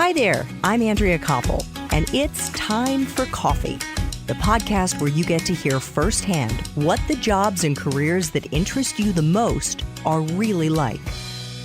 Hi there, I'm Andrea Koppel, and it's time for coffee, the podcast where you get to hear firsthand what the jobs and careers that interest you the most are really like.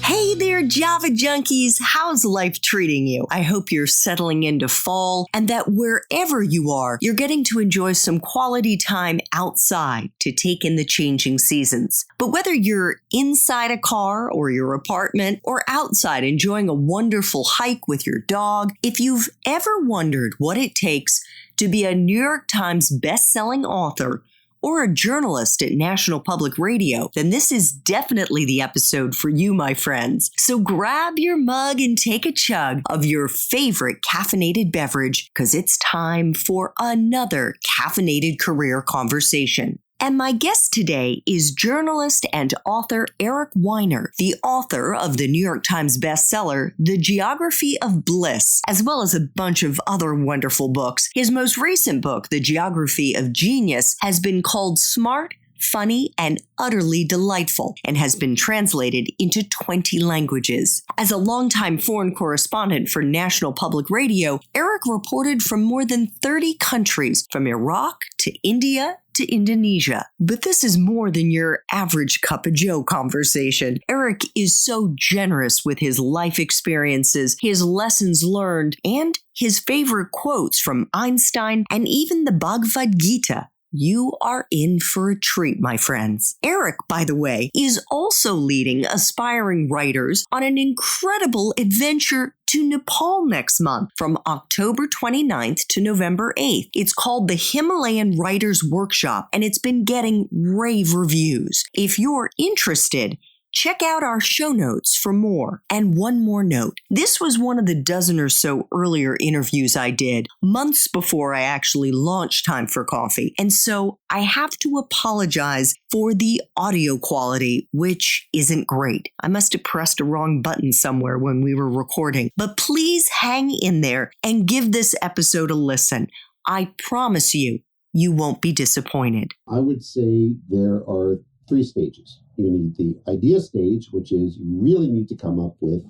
Hey there, Java junkies. How's life treating you? I hope you're settling into fall and that wherever you are, you're getting to enjoy some quality time outside to take in the changing seasons. But whether you're inside a car or your apartment or outside enjoying a wonderful hike with your dog, if you've ever wondered what it takes to be a New York Times best-selling author or a journalist at National Public Radio, then this is definitely the episode for you, my friends. So grab your mug and take a chug of your favorite caffeinated beverage, because it's time for another caffeinated career conversation. And my guest today is journalist and author Eric Weiner, the author of the New York Times bestseller, The Geography of Bliss, as well as a bunch of other wonderful books. His most recent book, The Geography of Genius, has been called Smart, Funny, and Utterly Delightful, and has been translated into 20 languages. As a longtime foreign correspondent for National Public Radio, Eric reported from more than 30 countries, from Iraq to India to Indonesia. But this is more than your average cup of joe conversation. Eric is so generous with his life experiences, his lessons learned, and his favorite quotes from Einstein and even the Bhagavad Gita. You are in for a treat, my friends. Eric, by the way, is also leading aspiring writers on an incredible adventure to Nepal next month from October 29th to November 8th. It's called the Himalayan Writers Workshop, and it's been getting rave reviews. If you're interested, check out our show notes for more. And one more note. This was one of the dozen or so earlier interviews I did months before I actually launched Time for Coffee. And so I have to apologize for the audio quality, which isn't great. I must have pressed a wrong button somewhere when we were recording. But please hang in there and give this episode a listen. I promise you, you won't be disappointed. I would say there are 3 stages. You need the idea stage, which is you really need to come up with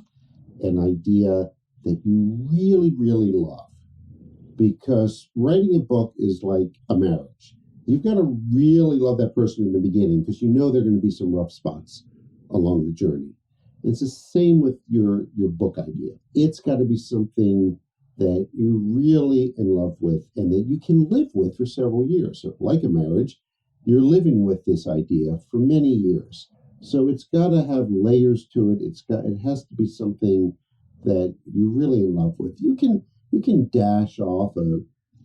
an idea that you really, really love. Because writing a book is like a marriage. You've got to really love that person in the beginning because you know there are going to be some rough spots along the journey. It's the same with your book idea. It's got to be something that you're really in love with and that you can live with for several years. So like a marriage, you're living with this idea for many years. So it's got to have layers to it. It has to be something that you're really in love with. You can dash off a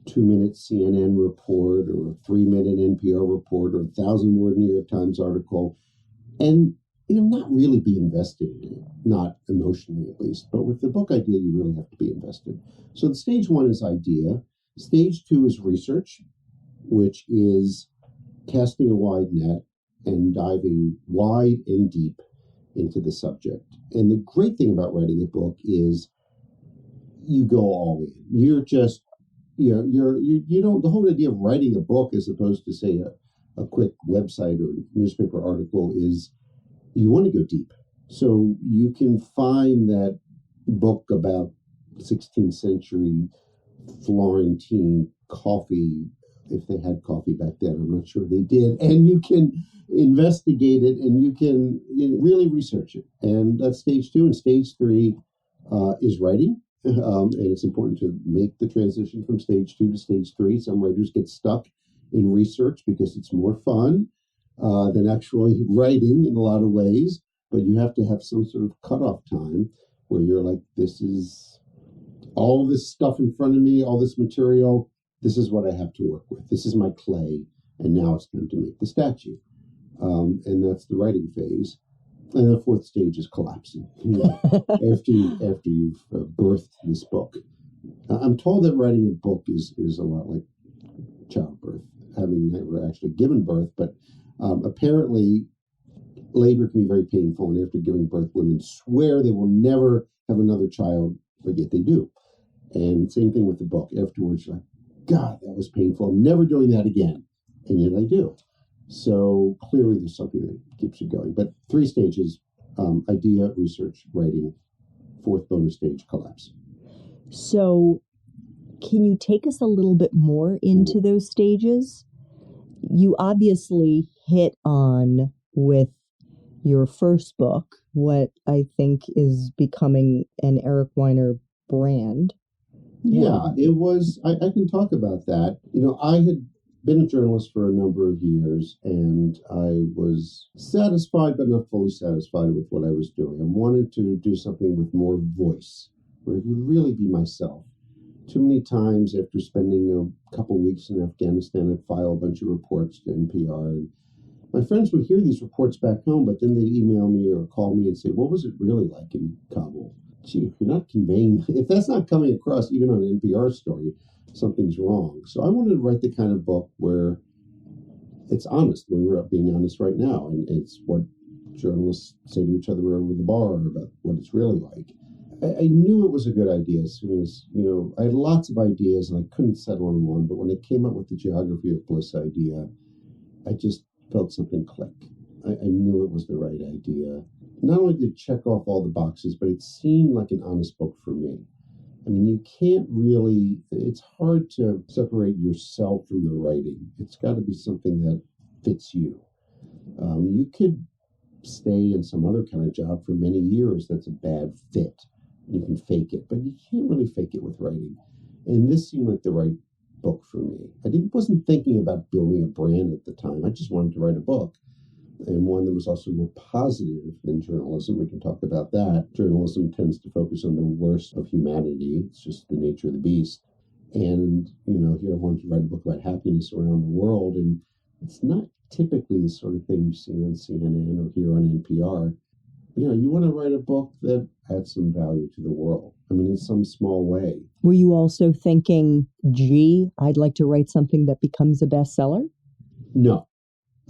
2-minute CNN report or a 3-minute NPR report or a 1,000-word New York Times article and not really be invested in it, not emotionally at least. But with the book idea, you really have to be invested. So the stage 1 is idea. Stage 2 is research, which is casting a wide net and diving wide and deep into the subject. And the great thing about writing a book is you go all in. You're just, you don't, the whole idea of writing a book as opposed to say a quick website or newspaper article is you want to go deep. So you can find that book about 16th century Florentine coffee, if they had coffee back then. I'm not sure they did. And you can investigate it and you can really research it. And that's stage 2. And stage 3 is writing. And it's important to make the transition from stage 2 to stage 3. Some writers get stuck in research because it's more fun than actually writing in a lot of ways. But you have to have some sort of cutoff time where you're like, this is all this stuff in front of me, all this material. This is what I have to work with. This is my clay, and now it's time to make the statue. And that's the writing phase. And the 4th stage is collapsing. After you've birthed this book. I'm told that writing a book is a lot like childbirth, having never actually given birth. But apparently, labor can be very painful. And after giving birth, women swear they will never have another child, but yet they do. And same thing with the book. Afterwards, you're like, God, that was painful. I'm never doing that again. And yet I do. So clearly there's something that keeps you going. But 3 stages, idea, research, writing, 4th bonus stage, collapse. So, can you take us a little bit more into those stages? You obviously hit on with your first book what I think is becoming an Eric Weiner brand. Yeah, it was. I can talk about that. I had been a journalist for a number of years, and I was satisfied, but not fully satisfied with what I was doing. I wanted to do something with more voice, where it would really be myself. Too many times after spending a couple weeks in Afghanistan, I'd file a bunch of reports to NPR, and my friends would hear these reports back home, but then they'd email me or call me and say, "What was it really like in Kabul?" Gee, if you're not conveying, if that's not coming across even on an NPR story, something's wrong. So I wanted to write the kind of book where it's honest. We're being honest right now, and it's what journalists say to each other over the bar about what it's really like. I knew it was a good idea as soon as, I had lots of ideas and I couldn't settle on one, but when I came up with the geography of bliss idea, I just felt something click. I knew it was the right idea. Not only did it check off all the boxes, but it seemed like an honest book for me. I mean, you can't really, it's hard to separate yourself from the writing. It's got to be something that fits you. You could stay in some other kind of job for many years that's a bad fit. You can fake it, but you can't really fake it with writing. And this seemed like the right book for me. Wasn't thinking about building a brand at the time. I just wanted to write a book, and one that was also more positive than journalism. We can talk about that. Journalism tends to focus on the worst of humanity. It's just the nature of the beast. And, here I wanted to write a book about happiness around the world, and it's not typically the sort of thing you see on CNN or hear on NPR. You want to write a book that adds some value to the world. I mean, in some small way. Were you also thinking, gee, I'd like to write something that becomes a bestseller? No.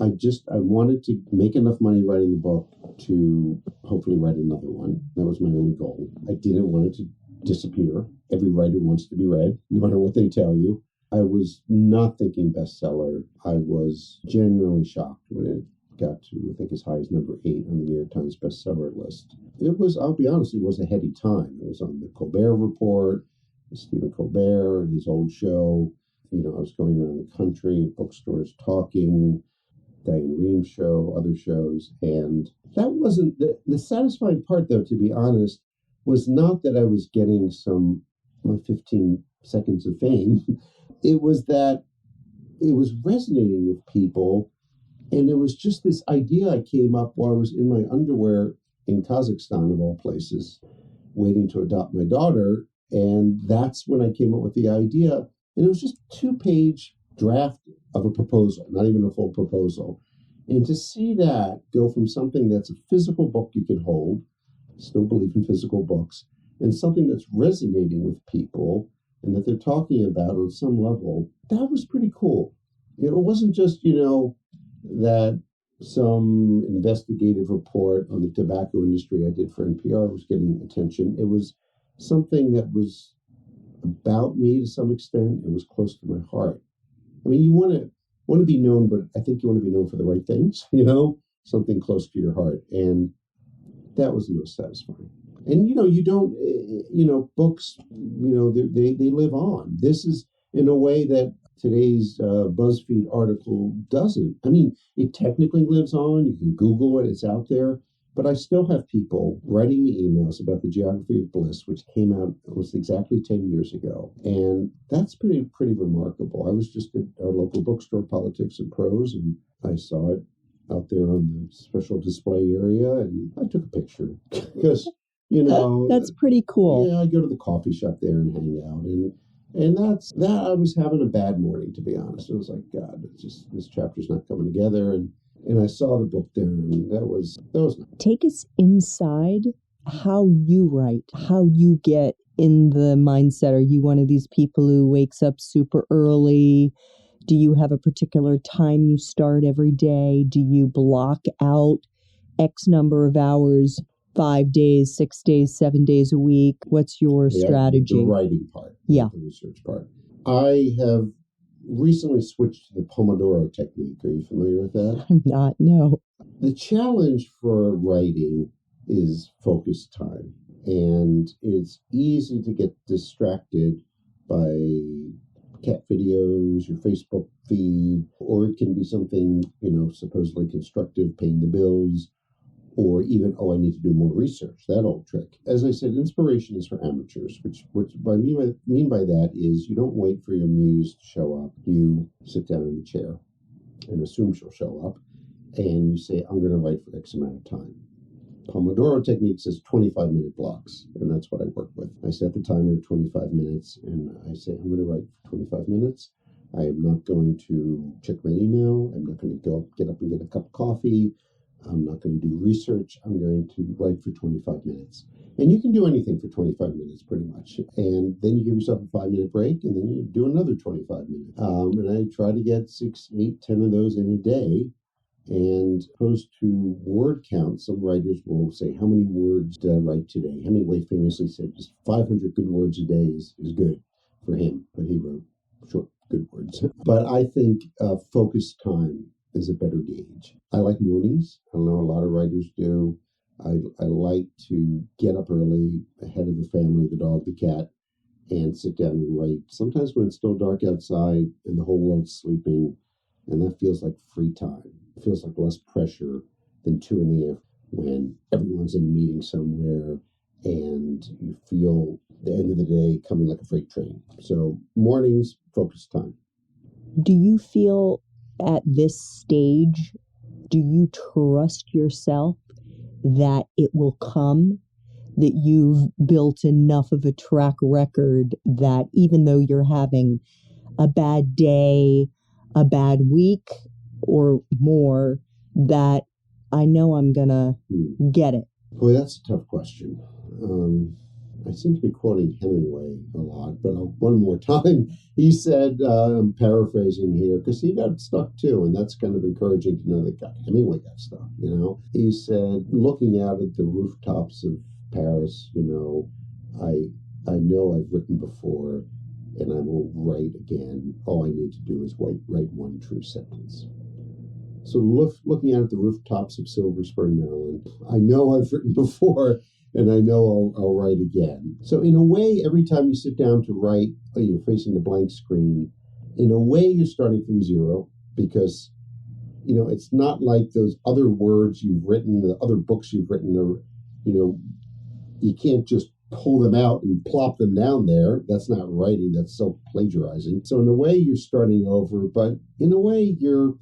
I wanted to make enough money writing the book to hopefully write another one. That was my only goal. I didn't want it to disappear. Every writer wants to be read, no matter what they tell you. I was not thinking bestseller. I was genuinely shocked when it got to, I think, as high as number 8 on the New York Times bestseller list. It was, I'll be honest, it was a heady time. It was on the Colbert Report, Stephen Colbert and his old show. I was going around the country, bookstores talking, Diane Rehm show, other shows. And that wasn't, the satisfying part, though, to be honest, was not that I was getting my 15 seconds of fame. It was that it was resonating with people. And it was just this idea I came up while I was in my underwear in Kazakhstan, of all places, waiting to adopt my daughter. And that's when I came up with the idea. And it was just a 2-page draft of a proposal, not even a full proposal. And to see that go from something that's a physical book you can hold, still believe in physical books, and something that's resonating with people and that they're talking about on some level, that was pretty cool. It wasn't just, that some investigative report on the tobacco industry I did for NPR was getting attention. It was something that was about me to some extent. It was close to my heart. I mean, you want to be known, but I think you want to be known for the right things, something close to your heart. And that was the most satisfying. And, you don't, books, they live on. This is in a way that today's BuzzFeed article doesn't. I mean, it technically lives on. You can Google it. It's out there. But I still have people writing me emails about the Geography of Bliss, which came out almost exactly 10 years ago. And that's pretty remarkable. I was just at our local bookstore, Politics and Prose, and I saw it out there on the special display area, and I took a picture because, that's pretty cool. Yeah, I go to the coffee shop there and hang out, and that's that. I was having a bad morning, to be honest. It was like, God, it's just this chapter's not coming together, and I saw the book there, and that was nice. Take us inside how you write, how you get in the mindset. Are you one of these people who wakes up super early? Do you have a particular time you start every day? Do you block out X number of hours, 5 days, 6 days, 7 days a week? What's your strategy? The writing part, yeah, the research part. I have recently switched to the Pomodoro technique. Are you familiar with that? I'm not, no. The challenge for writing is focus time. And it's easy to get distracted by cat videos, your Facebook feed, or it can be something, supposedly constructive, paying the bills, or even, oh, I need to do more research, that old trick. As I said, inspiration is for amateurs, which I mean by that is you don't wait for your muse to show up. You sit down in a chair and assume she'll show up, and you say, I'm going to write for X amount of time. Pomodoro technique says 25-minute blocks, and that's what I work with. I set the timer at 25 minutes, and I say, I'm going to write for 25 minutes. I am not going to check my email. I'm not going to get up and get a cup of coffee. I'm not going to do research. I'm going to write for 25 minutes. And you can do anything for 25 minutes, pretty much. And then you give yourself a 5-minute break, and then you do another 25 minutes. And I try to get 6, 8, 10 of those in a day. And opposed to word count, some writers will say, how many words did I write today? Hemingway famously said just 500 good words a day is good for him, but he wrote short, good words. But I think focused time is a better gauge. I like mornings. I know a lot of writers do. I like to get up early, ahead of the family, the dog, the cat, and sit down and write. Sometimes when it's still dark outside and the whole world's sleeping, and that feels like free time. It feels like less pressure than 2 in the afternoon when everyone's in a meeting somewhere and you feel the end of the day coming like a freight train. So mornings, focus time. Do you feel at this stage, do you trust yourself that it will come, that you've built enough of a track record that even though you're having a bad day, a bad week or more, that I know I'm going to get it? Boy, that's a tough question. I seem to be quoting Hemingway a lot, but one more time. He said, I'm paraphrasing here, because he got stuck too, and that's kind of encouraging to know that Hemingway got stuck, He said, looking out at the rooftops of Paris, I know I've written before, and I will write again. All I need to do is write one true sentence. So looking out at the rooftops of Silver Spring, Maryland, I know I've written before, and I know I'll write again. So in a way, every time you sit down to write, you're facing the blank screen. In a way, you're starting from zero, because, it's not like those other words you've written, the other books you've written are, you can't just pull them out and plop them down there. That's not writing, that's self-plagiarizing. So in a way, you're starting over, but in a way, you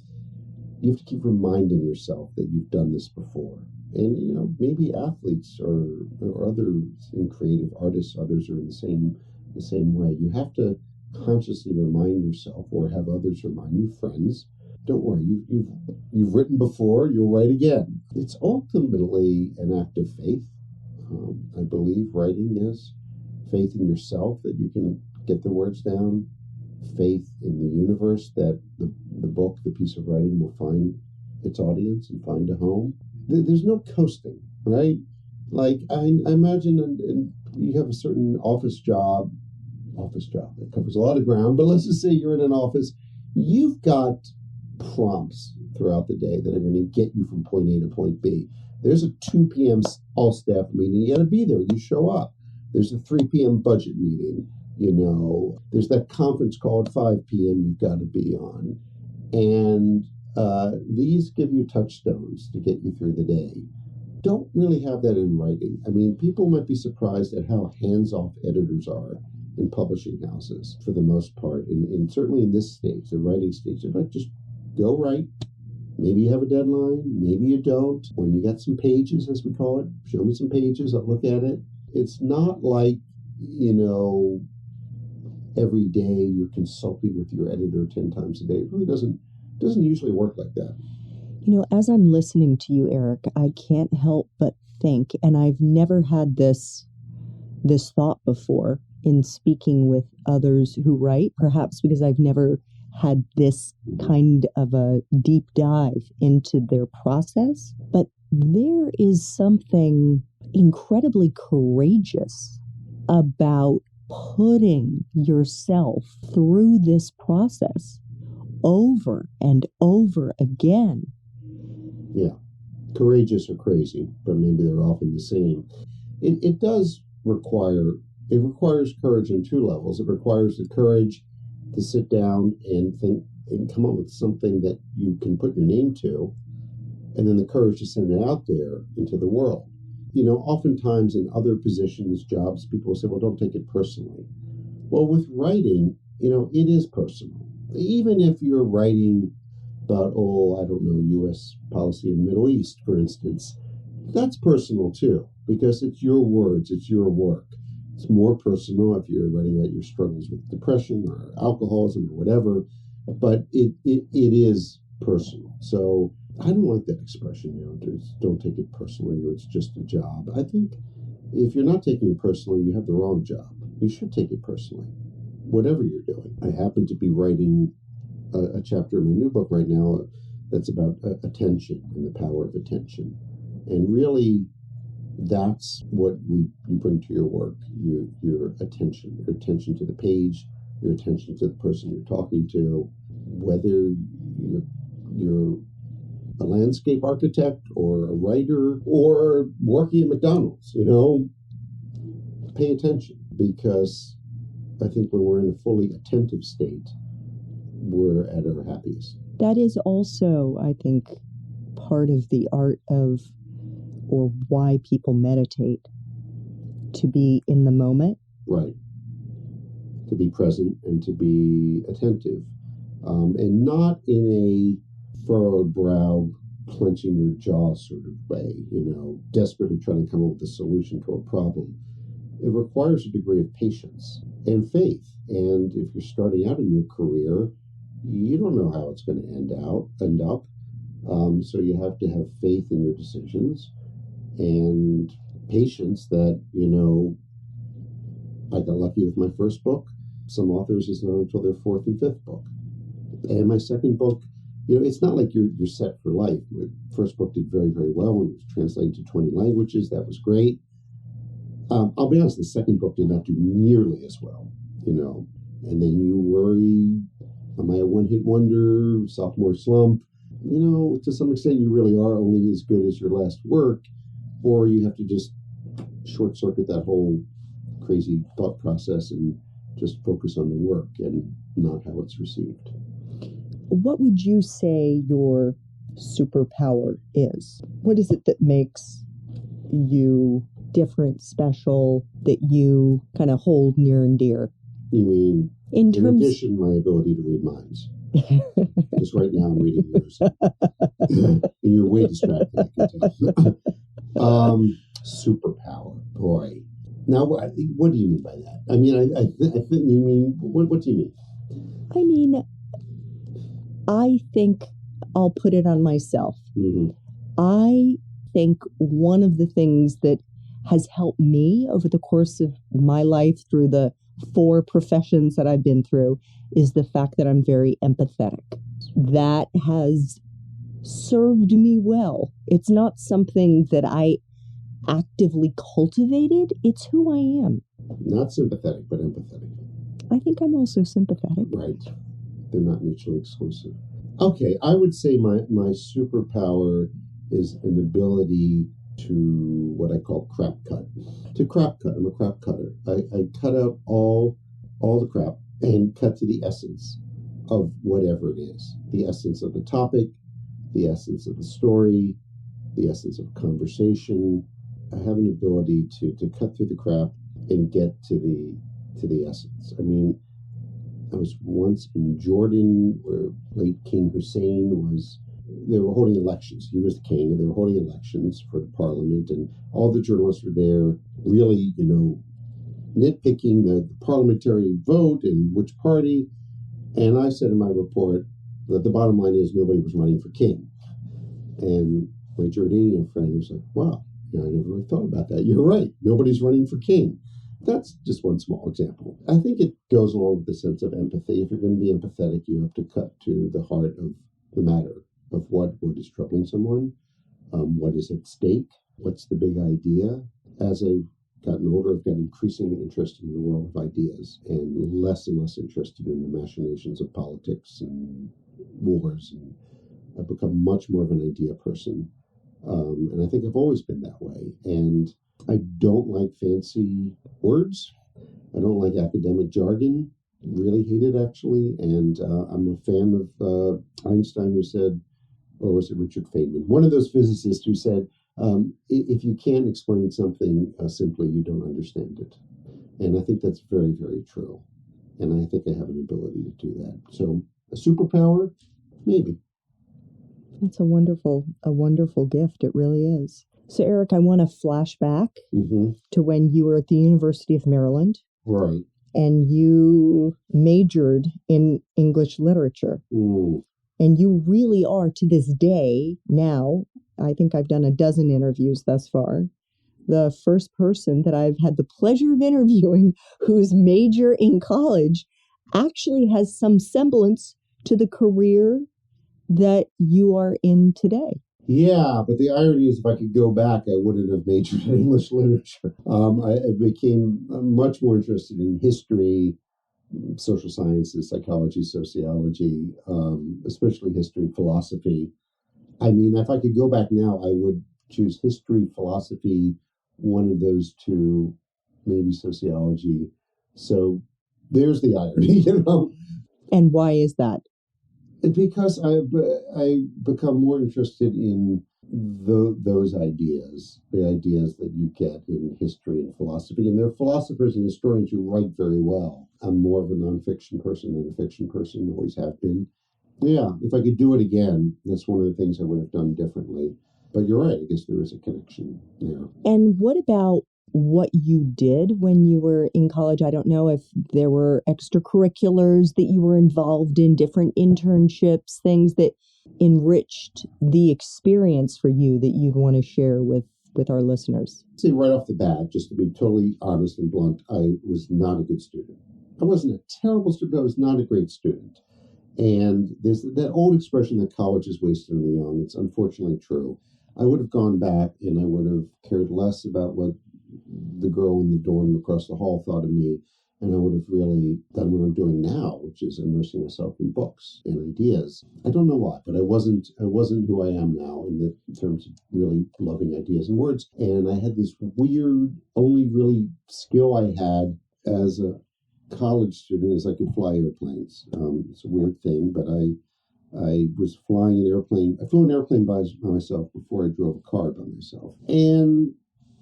have to keep reminding yourself that you've done this before. And, maybe athletes or others in creative artists, others are in the same way. You have to consciously remind yourself, or have others remind you, friends, don't worry, you've written before, you'll write again. It's ultimately an act of faith. I believe writing is faith in yourself, that you can get the words down, faith in the universe that the book, the piece of writing, will find its audience and find a home. There's no coasting, right? Like I imagine, and you have a certain office job that covers a lot of ground, but let's just say you're in an office. You've got prompts throughout the day that are going to get you from point A to point B. There's a 2 p.m. all staff meeting. You got to be there. You show up. There's a 3 p.m. budget meeting. There's that conference call at 5 p.m. you've got to be on. And these give you touchstones to get you through the day. Don't really have that in writing. I mean, people might be surprised at how hands-off editors are in publishing houses for the most part. And certainly in this stage, the writing stage, they're like, just go write. Maybe you have a deadline. Maybe you don't. When you got some pages, as we call it, show me some pages. I'll look at it. It's not like, every day you're consulting with your editor 10 times a day. It really doesn't usually work like that. As I'm listening to you, Eric, I can't help but think, and I've never had this thought before in speaking with others who write, perhaps because I've never had this kind of a deep dive into their process. But there is something incredibly courageous about putting yourself through this process over and over again. Yeah. Courageous or crazy, but maybe they're often the same. it does require, it requires courage on two levels. It requires the courage to sit down and think and come up with something that you can put your name to, and then the courage to send it out there into the world. Oftentimes in other positions, jobs, people say, well, don't take it personally. Well, with writing, it is personal. Even if you're writing about, I don't know, U.S. policy in the Middle East, for instance, that's personal too, because it's your words, it's your work. It's more personal if you're writing about your struggles with depression or alcoholism or whatever, but it is personal. So I don't like that expression, just don't take it personally or it's just a job. I think if you're not taking it personally, you have the wrong job. You should take it personally, whatever you're doing. I happen to be writing a chapter in my new book right now that's about attention and the power of attention. And really, that's what you bring to your work, your attention to the page, your attention to the person you're talking to, whether you're a landscape architect or a writer or working at McDonald's, pay attention, because I think when we're in a fully attentive state, we're at our happiest. That is also, I think, part of the art of, or why people meditate, to be in the moment. Right. To be present and to be attentive. And not in a furrowed brow, clenching your jaw sort of way, desperately trying to come up with a solution to a problem. It requires a degree of patience and faith. And if you're starting out in your career, you don't know how it's going to end up. So you have to have faith in your decisions and patience that, I got lucky with my first book. Some authors, it's not until their fourth and fifth book. And my second book, it's not like you're set for life. My first book did very, very well and it was translated to 20 languages. That was great. I'll be honest, the second book did not do nearly as well, and then you worry, am I a one-hit wonder, sophomore slump? To some extent, you really are only as good as your last work, or you have to just short-circuit that whole crazy thought process and just focus on the work and not how it's received. What would you say your superpower is? What is it that makes you different, special, that you kind of hold near and dear? You mean, in addition, my ability to read minds? Because right now I'm reading yours. And you're way distracted, I can tell. Superpower, boy. Now, what do you mean by that? I mean, I think you mean, what do you mean? I mean, I think I'll put it on myself. Mm-hmm. I think one of the things that has helped me over the course of my life through the 4 professions that I've been through is the fact that I'm very empathetic. That has served me well. It's not something that I actively cultivated. It's who I am. Not sympathetic, but empathetic. I think I'm also sympathetic. Right. They're not mutually exclusive. Okay, I would say my superpower is an ability to what I call crap cut. To crap cut. I'm a crap cutter. I cut out all the crap and cut to the essence of whatever it is. The essence of the topic, the essence of the story, the essence of conversation. I have an ability to cut through the crap and get to the essence. I mean, I was once in Jordan where late King Hussein they were holding elections. He was the king, and they were holding elections for the parliament, and all the journalists were there really, nitpicking the parliamentary vote and which party. And I said in my report that the bottom line is nobody was running for king. And my Jordanian friend was like, wow, I never really thought about that. You're right. Nobody's running for king. That's just one small example. I think it goes along with the sense of empathy. If you're going to be empathetic, you have to cut to the heart of the matter of what is troubling someone, what is at stake, what's the big idea. As I've gotten older, I've gotten increasingly interested in the world of ideas and less interested in the machinations of politics and wars. And I've become much more of an idea person. And I think I've always been that way. And I don't like fancy words. I don't like academic jargon. Really hate it, actually. And I'm a fan of Einstein, who said, or was it Richard Feynman? One of those physicists who said, if you can't explain something simply, you don't understand it. And I think that's very, very true. And I think I have an ability to do that. So a superpower, maybe. That's a wonderful gift. It really is. So, Eric, I want to flash back to when you were at the University of Maryland. Right. And you majored in English literature. Mm. And you really are, to this day, now, I think I've done a dozen interviews thus far, the first person that I've had the pleasure of interviewing whose major in college actually has some semblance to the career that you are in today. Yeah, but the irony is, if I could go back, I wouldn't have majored in English literature. I became much more interested in history, social sciences, psychology, sociology, especially history, philosophy. I mean, if I could go back now, I would choose history, philosophy, one of those two, maybe sociology. So there's the irony, you know. And why is that? Because I become more interested in those ideas, the ideas that you get in history and philosophy. And there are philosophers and historians who write very well. I'm more of a nonfiction person than a fiction person, always have been. Yeah, if I could do it again, that's one of the things I would have done differently. But you're right, I guess there is a connection there. And what about what you did when you were in college? I don't know if there were extracurriculars that you were involved in, different internships, things that enriched the experience for you that you'd want to share with our listeners. Say right off the bat, just to be totally honest and blunt, I was not a good student. I wasn't a terrible student, I was not a great student. And there's that old expression that college is wasted on the young. It's unfortunately true. I would have gone back and I would have cared less about what the girl in the dorm across the hall thought of me. And I would have really done what I'm doing now, which is immersing myself in books and ideas. I don't know why, but I wasn't who I am now in terms of really loving ideas and words. And I had this weird, only really skill I had as a college student is I could fly airplanes. It's a weird thing, but I was flying an airplane. I flew an airplane by myself before I drove a car by myself. And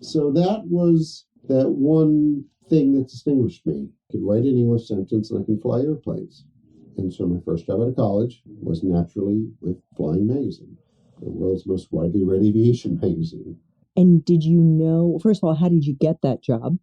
so that was that one thing that distinguished me. I could write an English sentence and I can fly airplanes. And so my first job out of college was naturally with Flying Magazine, the world's most widely read aviation magazine. And did you know, first of all, how did you get that job?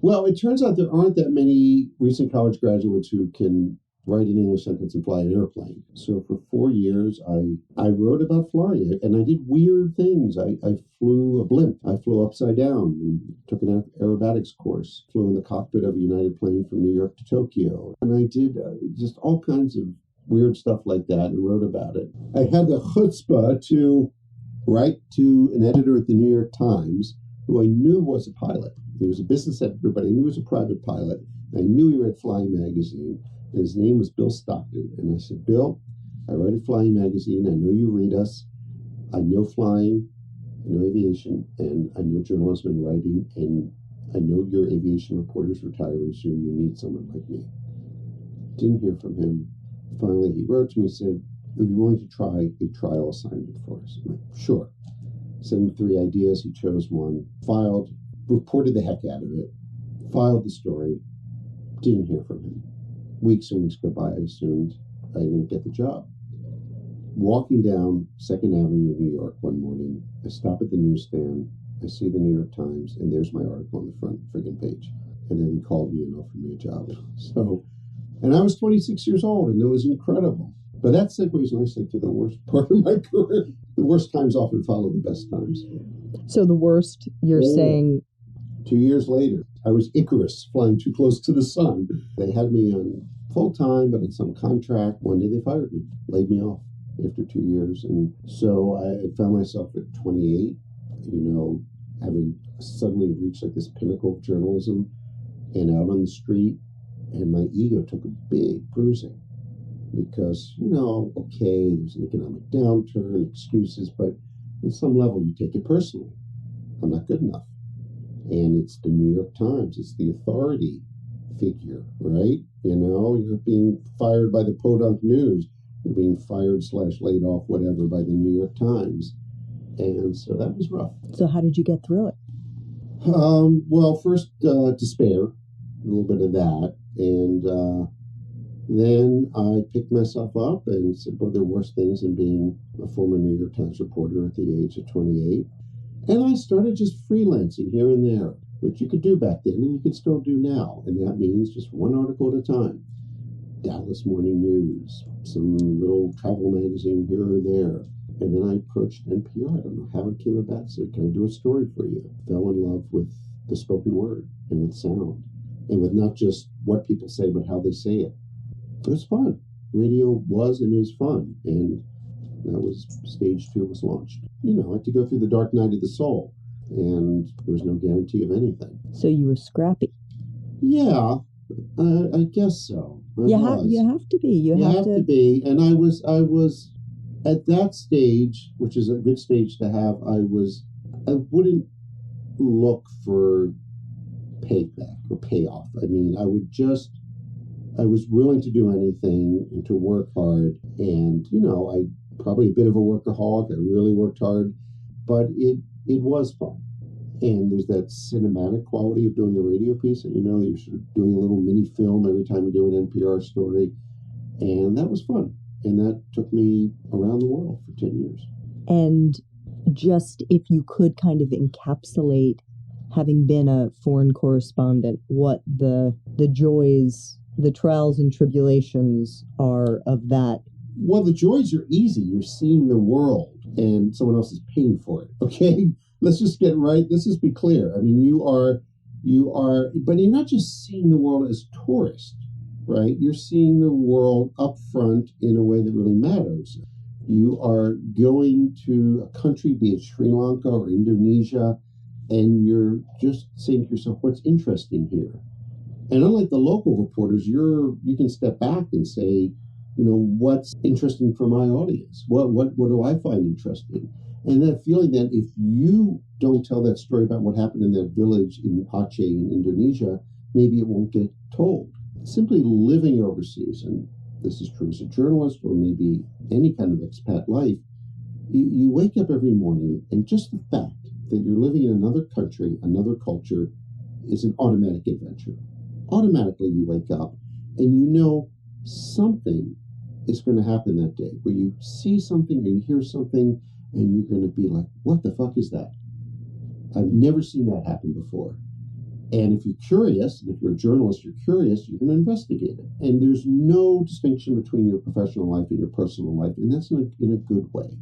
Well, it turns out there aren't that many recent college graduates who can write an English sentence and fly an airplane. So for 4 years, I wrote about flying, and I did weird things. I flew a blimp. I flew upside down and took an aerobatics course, flew in the cockpit of a United plane from New York to Tokyo. And I did just all kinds of weird stuff like that and wrote about it. I had the chutzpah to write to an editor at the New York Times who I knew was a pilot. He was a business editor, but I knew he was a private pilot. I knew he read Flying Magazine. And his name was Bill Stockton. And I said, Bill, I write a Flying Magazine. I know you read us. I know flying. I know aviation. And I know journalism and writing. And I know your aviation reporter's retiring soon. You need someone like me. Didn't hear from him. Finally, he wrote to me and said, would you be willing to try a trial assignment for us? I'm like, sure. Sent him 3 ideas. He chose one. Filed. Reported the heck out of it. Filed the story. Didn't hear from him. Weeks and weeks go by. I assumed I didn't get the job. Walking down 2nd Avenue in New York one morning, I stop at the newsstand. I see the New York Times, and there's my article on the front friggin' page. And then he called me and offered me a job. And I was 26 years old, and it was incredible. But that segues nicely to the worst part of my career. The worst times often follow the best times. So the worst, you're saying? 2 years later, I was Icarus, flying too close to the sun. They had me on full-time, but on some contract. One day they fired me, laid me off after 2 years. And so I found myself at 28, having suddenly reached like this pinnacle of journalism and out on the street. And my ego took a big bruising because, okay, there's an economic downturn, excuses, but on some level you take it personally. I'm not good enough. And it's the New York Times. It's the authority figure, right? You're being fired by the Podunk News. You're being fired / laid off, whatever, by the New York Times. And so that was rough. So how did you get through it? Well, first, despair, a little bit of that. And then I picked myself up and said, well, there are worse things than being a former New York Times reporter at the age of 28. And I started just freelancing here and there, which you could do back then and you could still do now. And that means just one article at a time. Dallas Morning News, some little travel magazine here or there. And then I approached NPR. I don't know how it came about. Said, can I do a story for you? Fell in love with the spoken word and with sound and with not just what people say, but how they say it. It was fun. Radio was and is fun. And that was stage 2 was launched. I had to go through the dark night of the soul, and there was no guarantee of anything. So you were scrappy. Yeah, I guess so. You have to be. You have to be. And I was at that stage, which is a good stage to have. I wouldn't look for payback or payoff. I mean, I was willing to do anything and to work hard. And, I probably a bit of a workaholic. I really worked hard, but it was fun. And there's that cinematic quality of doing a radio piece. And, you're sort of doing a little mini film every time you do an NPR story. And that was fun. And that took me around the world for 10 years. And just if you could kind of encapsulate, having been a foreign correspondent, what the joys, the trials and tribulations are of that. Well, the joys are easy. You're seeing the world and someone else is paying for it. Okay? Let's just get right. Let's just be clear. I mean, you are, but you're not just seeing the world as tourists, right? You're seeing the world up front in a way that really matters. You are going to a country, be it Sri Lanka or Indonesia, and you're just saying to yourself, what's interesting here? And unlike the local reporters, you can step back and say, what's interesting for my audience? What do I find interesting? And that feeling that if you don't tell that story about what happened in that village in Aceh in Indonesia, maybe it won't get told. Simply living overseas, and this is true as a journalist or maybe any kind of expat life, you wake up every morning and just the fact that you're living in another country, another culture, is an automatic adventure. Automatically you wake up and something is going to happen that day where you see something or you hear something and you're going to be like, what the fuck is that? I've never seen that happen before. And if you're curious, and if you're a journalist, you're curious, you're going to investigate it. And there's no distinction between your professional life and your personal life. And that's in a good way.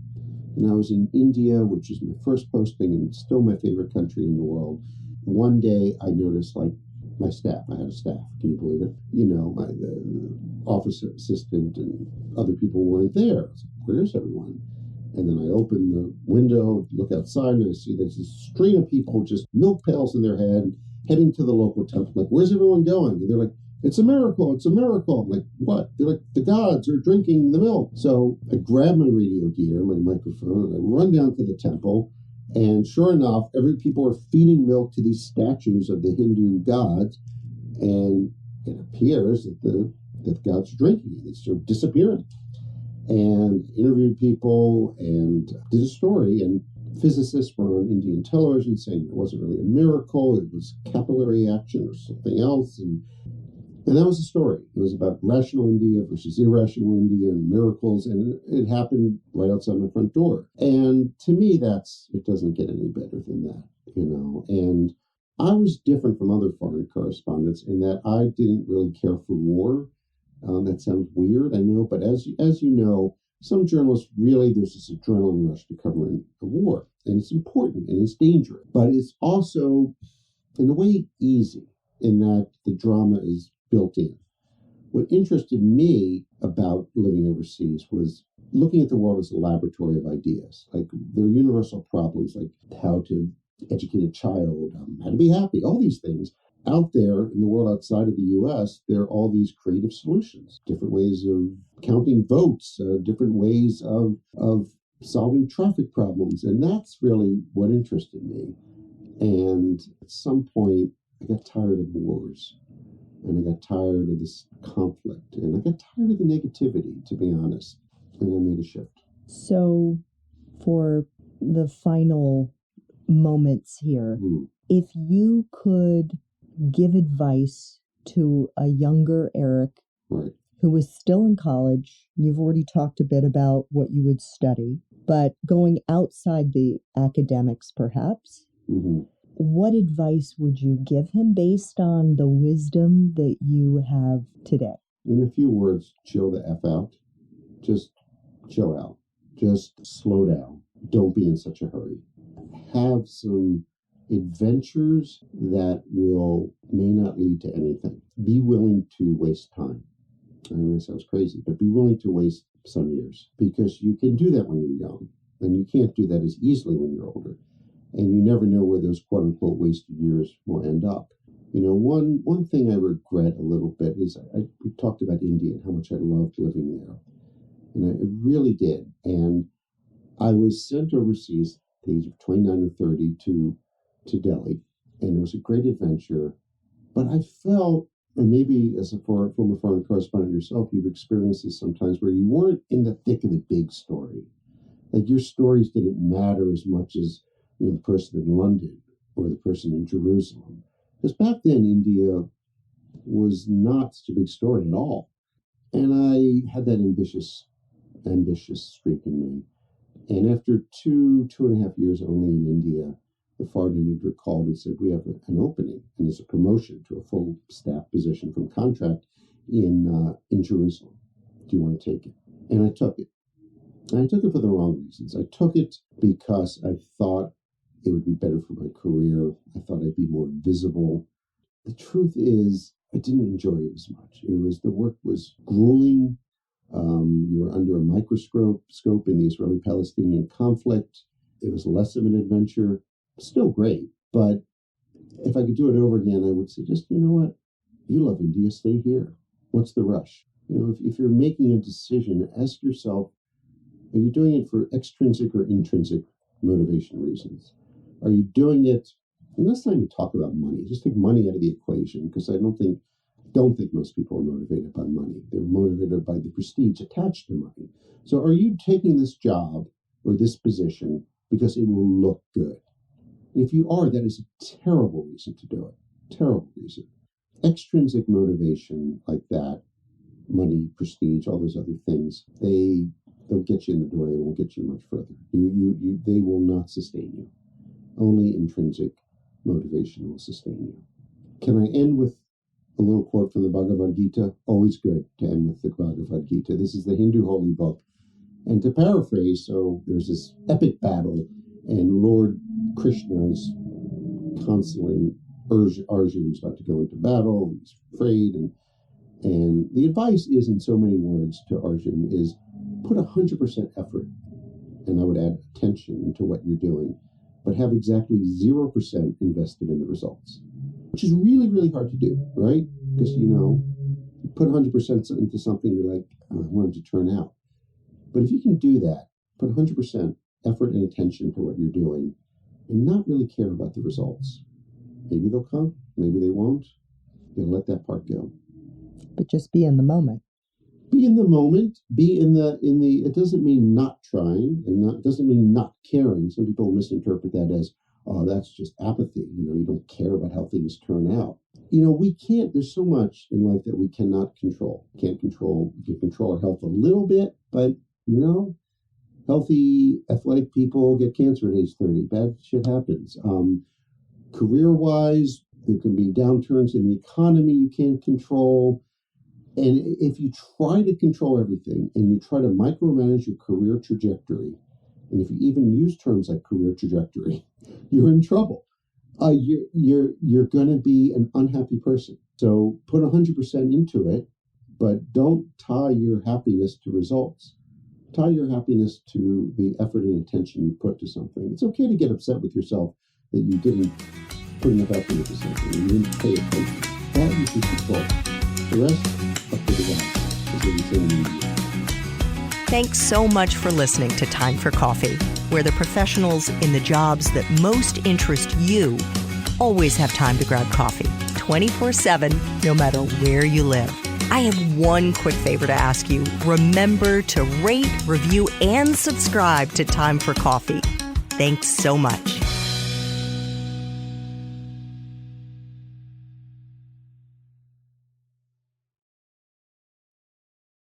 And I was in India, which is my first posting and still my favorite country in the world. One day I noticed my staff, I had a staff, can you believe it? My office assistant and other people weren't there. I was like, where's everyone? And then I open the window, look outside, and I see there's this stream of people, just milk pails in their hand, heading to the local temple. Like, where's everyone going? And they're like, it's a miracle, it's a miracle. I'm like, what? They're like, the gods are drinking the milk. So I grab my radio gear, my microphone, and I run down to the temple. And sure enough, people are feeding milk to these statues of the Hindu gods. And it appears that the gods are drinking it. It's sort of disappearing. And interviewed people and did a story. And physicists were on Indian television saying it wasn't really a miracle. It was capillary action or something else. And that was the story. It was about rational India versus irrational India and miracles. And it happened right outside my front door. And to me, it doesn't get any better than that, And I was different from other foreign correspondents in that I didn't really care for war. That sounds weird, I know. But as you know, some journalists really, there's this adrenaline rush to covering a war. And it's important and it's dangerous. But it's also, in a way, easy in that the drama is built in. What interested me about living overseas was looking at the world as a laboratory of ideas. Like, there are universal problems, like how to educate a child, how to be happy, all these things. Out there in the world outside of the U.S., there are all these creative solutions, different ways of counting votes, different ways of solving traffic problems. And that's really what interested me. And at some point, I got tired of the wars, and I got tired of this conflict, and I got tired of the negativity, to be honest, and I made a shift. So, for the final moments here, if you could give advice to a younger Eric who was still in college, you've already talked a bit about what you would study, but going outside the academics perhaps, what advice would you give him based on the wisdom that you have today? In a few words, chill the F out. Just chill out. Just slow down. Don't be in such a hurry. Have some adventures that may not lead to anything. Be willing to waste time. I know that sounds crazy, but be willing to waste some years, because you can do that when you're young, and you can't do that as easily when you're older. And you never know where those quote unquote wasted years will end up. You know, one thing I regret a little bit is we talked about India and how much I loved living there. And I really did. And I was sent overseas at the age of 29 or 30 to Delhi. And it was a great adventure. But I felt, and maybe as a former foreign correspondent yourself, you've experienced this sometimes, where you weren't in the thick of the big story. Like your stories didn't matter as much as, you know, the person in London or the person in Jerusalem. Because back then, India was not such a big story at all. And I had that ambitious streak in me. And after two and a half years only in India, the foreign editor called and said, we have an opening, and it's a promotion to a full staff position from contract in Jerusalem. Do you want to take it? And I took it. And I took it for the wrong reasons. I took it because I thought it would be better for my career. I thought I'd be more visible. The truth is, I didn't enjoy it as much. The work was grueling. You were under a microscope in the Israeli-Palestinian conflict. It was less of an adventure. Still great. But if I could do it over again, I would say, just, you know what? You love India, stay here. What's the rush? You know, if you're making a decision, ask yourself, are you doing it for extrinsic or intrinsic motivation reasons? Are you doing it, and let's not even talk about money. Just take money out of the equation, because I don't think most people are motivated by money. They're motivated by the prestige attached to money. So are you taking this job or this position because it will look good? And if you are, that is a terrible reason to do it. Terrible reason. Extrinsic motivation like that, money, prestige, all those other things, they'll get you in the door. They won't get you much further. They will not sustain you. Only intrinsic motivation will sustain you. Can I end with a little quote from the Bhagavad Gita? Always good to end with the Bhagavad Gita. This is the Hindu holy book. And to paraphrase, so there's this epic battle, and Lord Krishna is constantly Arjuna is about to go into battle, and he's afraid, and the advice is, in so many words to Arjuna, is put 100% effort, and I would add attention into what you're doing, but have exactly 0% invested in the results, which is really, really hard to do, right? Because, you know, you put 100% into something, you're like, I want it to turn out. But if you can do that, put 100% effort and attention to what you're doing, and not really care about the results, maybe they'll come, maybe they won't. You gotta let that part go. But just be in the moment. Be in the moment. Be in the. It doesn't mean not trying, and it doesn't mean not caring. Some people misinterpret that as, oh, that's just apathy. You know, you don't care about how things turn out. You know, we can't. There's so much in life that we cannot control. We can control our health a little bit, but you know, healthy, athletic people get cancer at age 30. Bad shit happens. Career-wise, there can be downturns in the economy you can't control. And if you try to control everything and you try to micromanage your career trajectory, and if you even use terms like career trajectory, you're in trouble. You're going to be an unhappy person. So put 100% into it, but don't tie your happiness to results. Tie your happiness to the effort and attention you put to something. It's okay to get upset with yourself that you didn't put enough effort into something, you didn't pay attention. That you can control. The rest, up to the guy. Thanks so much for listening to Time for Coffee. where the professionals in the jobs that most interest you always have time to grab coffee 24/7, no matter where you live. I have one quick favor to ask you. Remember to rate, review, and subscribe to Time for Coffee. Thanks so much.